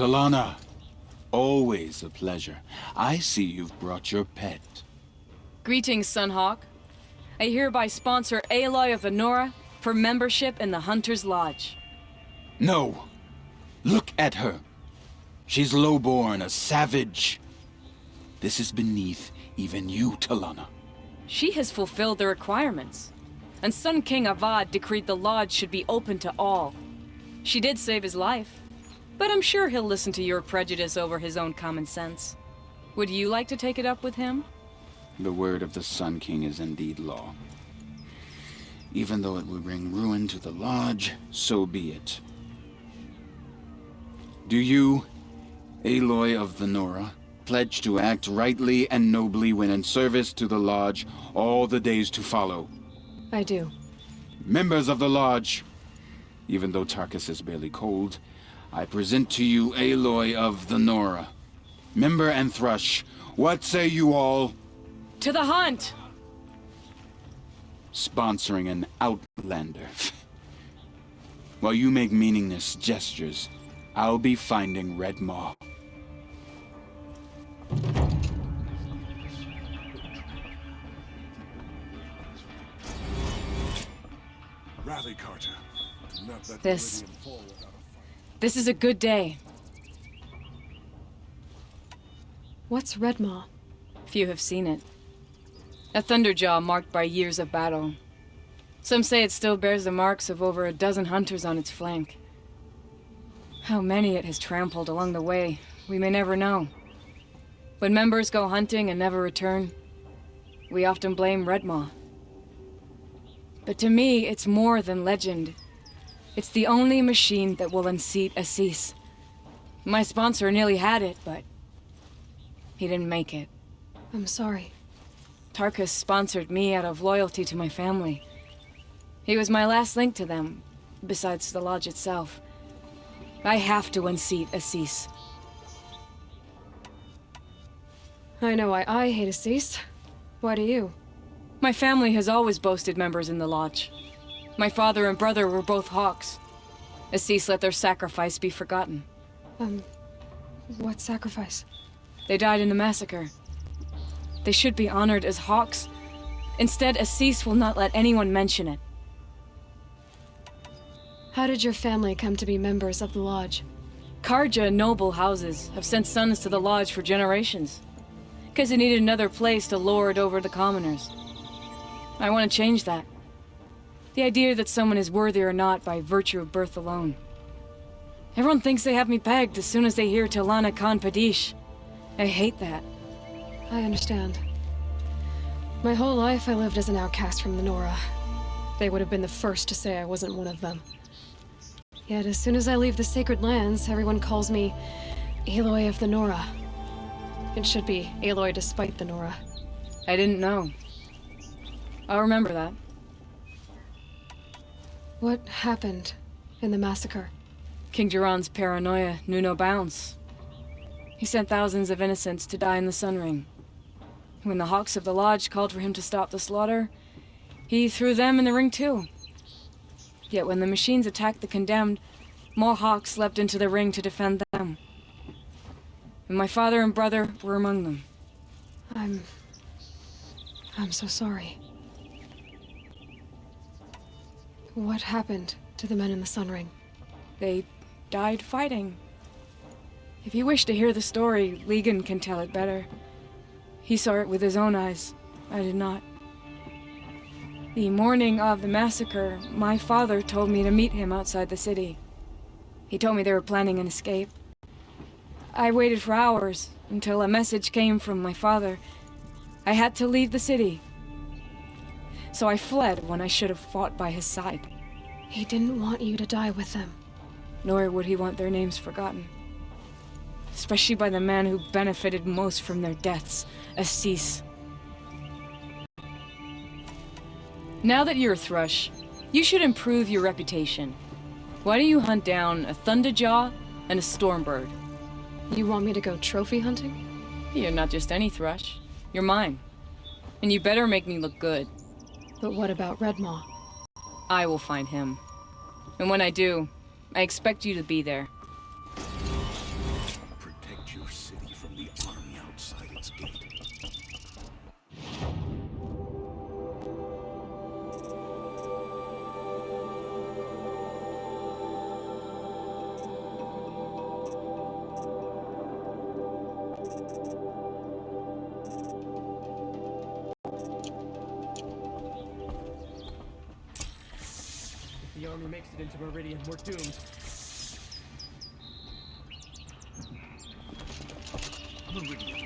Talanah, always a pleasure. I see you've brought your pet. Greetings, Sunhawk. I hereby sponsor Aloy of the Nora for membership in the Hunter's Lodge. No! Look at her! She's lowborn, a savage. This is beneath even you, Talanah. She has fulfilled the requirements. And Sun King Avad decreed the lodge should be open to all. She did save his life, but I'm sure he'll listen to your prejudice over his own common sense. Would you like to take it up with him? The word of the Sun King is indeed law. Even though it would bring ruin to the lodge, so be it. Do you, Aloy of the Nora, pledge to act rightly and nobly when in service to the lodge all the days to follow? I do. Members of the lodge, even though Tarkus is barely cold, I present to you Aloy of the Nora. Member and Thrush, what say you all? To the hunt! Sponsoring an outlander. While you make meaningless gestures, I'll be finding Redmaw. Rally, Carter. Do not let This- Meridian fall without a fight. This is a good day. What's Redmaw? Few have seen it. A thunderjaw marked by years of battle. Some say it still bears the marks of over a dozen hunters on its flank. How many it has trampled along the way, we may never know. When members go hunting and never return, we often blame Redmaw. But to me, it's more than legend. It's the only machine that will unseat Ahsis. My sponsor nearly had it, but he didn't make it. I'm sorry. Tarkus sponsored me out of loyalty to my family. He was my last link to them, besides the lodge itself. I have to unseat Ahsis. I know why I hate Ahsis. Why do you? My family has always boasted members in the lodge. My father and brother were both hawks. Ahsis let their sacrifice be forgotten. What sacrifice? They died in the massacre. They should be honored as hawks. Instead, Ahsis will not let anyone mention it. How did your family come to be members of the lodge? Karja noble houses have sent sons to the lodge for generations. Because they needed another place to lord over the commoners. I want to change that. The idea that someone is worthy or not by virtue of birth alone. Everyone thinks they have me pegged as soon as they hear Talanah Khan Padish. I hate that. I understand. My whole life I lived as an outcast from the Nora. They would have been the first to say I wasn't one of them. Yet as soon as I leave the sacred lands, everyone calls me Aloy of the Nora. It should be Aloy despite the Nora. I didn't know. I'll remember that. What happened in the massacre? King Jiran's paranoia knew no bounds. He sent thousands of innocents to die in the Sun Ring. When the Hawks of the Lodge called for him to stop the slaughter, he threw them in the ring too. Yet when the machines attacked the condemned, more Hawks leapt into the ring to defend them. And my father and brother were among them. I'm so sorry. What happened to the men in the Sun Ring? They died fighting. If you wish to hear the story, Legan can tell it better. He saw it with his own eyes. I did not. The morning of the massacre, my father told me to meet him outside the city. He told me they were planning an escape. I waited for hours until a message came from my father. I had to leave the city. So I fled when I should have fought by his side. He didn't want you to die with them. Nor would he want their names forgotten. Especially by the man who benefited most from their deaths, Ahsis. Now that you're a Thrush, you should improve your reputation. Why don't you hunt down a Thunderjaw and a Stormbird? You want me to go trophy hunting? You're not just any Thrush. You're mine. And you better make me look good. But what about Redmaw? I will find him. And when I do, I expect you to be there. army makes it into Meridian, we're doomed. Meridian.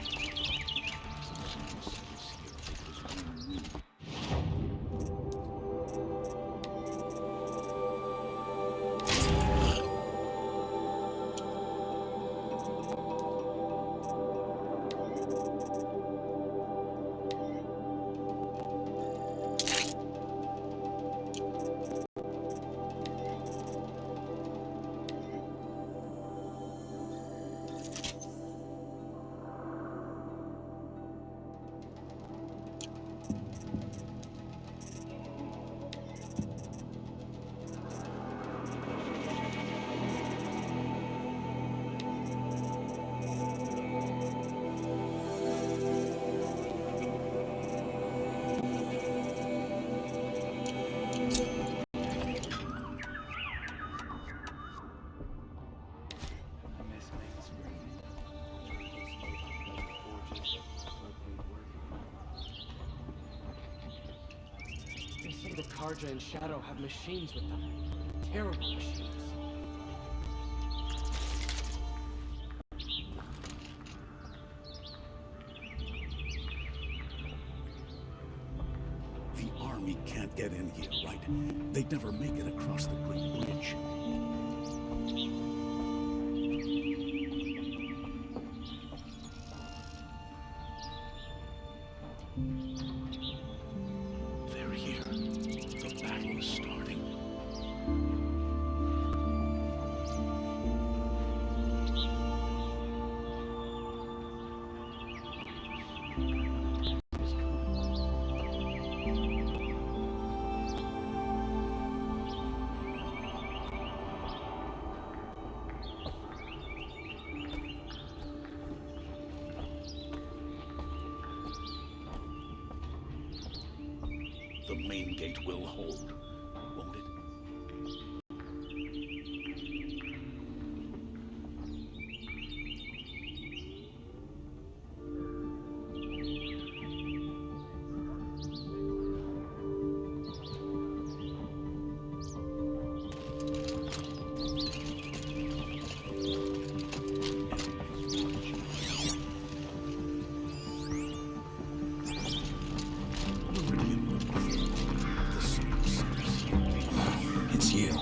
They say the Karja and Shadow have machines with them. Terrible machines. The army can't get in here, right? They'd never make it across the Great Bridge. They're here. The battle is starting. The main gate will hold, won't it? Meridian will prevail. The sun sets. It's you.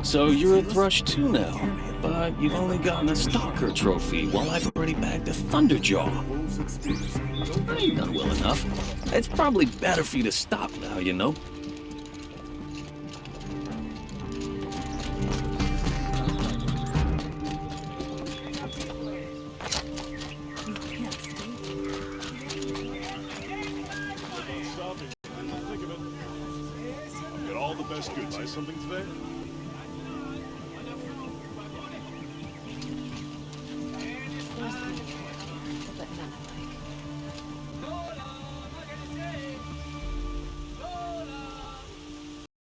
So you're a Thrush too now, but you've only gotten a Stalker trophy while I've already bagged a Thunderjaw. I ain't done well enough. It's probably better for you to stop now, you know? Get all the best goods. Buy something today?